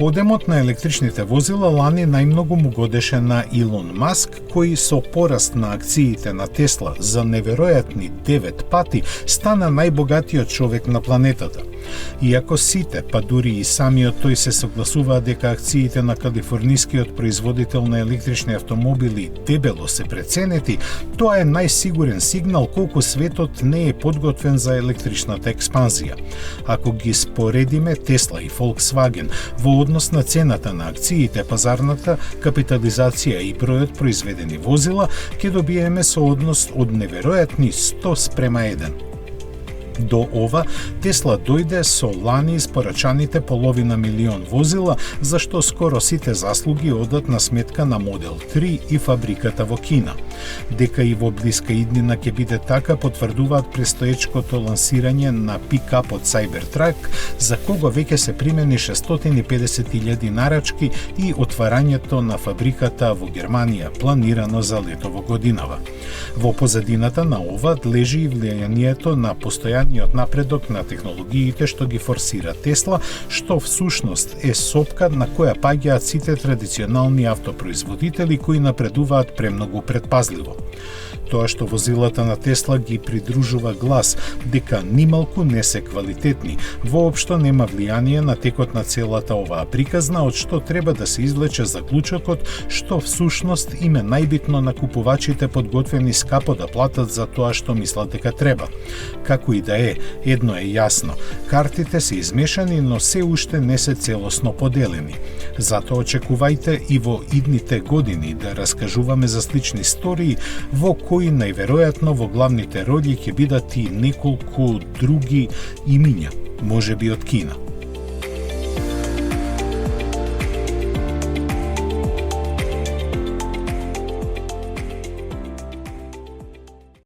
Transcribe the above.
Подемот на електричните возила лани најмногу му годеше на Илон Маск, кој со пораст на акциите на Тесла за неверојатни 9 пати стана најбогатиот човек на планетата. Иако сите, па дури и самиот тој се согласуваат дека акциите на калифорнискиот производител на електрични автомобили дебело се преценети, тоа е најсигурен сигнал колку светот не е подготвен за електричната експанзија. Ако ги споредиме Тесла и Volkswagen во однос на цената на акциите, пазарната капитализација и бројот произведени возила, ќе добиеме сооднос од неверојатни 100:1. До ова, Тесла дојде со лани испорачаните половина милион возила, зашто скоро сите заслуги одат на сметка на Модел 3 и фабриката во Кина. Дека и во блиска иднина ќе биде така, потврдуваат престоечкото лансирање на пикапот Cybertruck, за кого веќе се примени 650.000 нарачки и отварањето на фабриката во Германија, планирано за лето во годинава. Во позадината на ова лежи и влијанието на постојаниот напредок на технологиите што ги форсира Тесла, што всушност е сопка на која паѓаат сите традиционални автопроизводители кои напредуваат премногу предпазливо. Тоа што возилата на Тесла ги придружува глас дека нималку не се квалитетни, воопшто нема влијание на текот на целата оваа приказна, од што треба да се извлече заклучокот што всушност им е најбитно на купувачите подготвени скапо да платат за тоа што мислат дека треба. Како и да е, едно е јасно, картите се измешани, но се уште не се целосно поделени. Затоа очекувајте и во идните години да раскажуваме за слични истории во кои најверојатно во главните роли ќе бидат и неколку други имиња, можеби од Кина.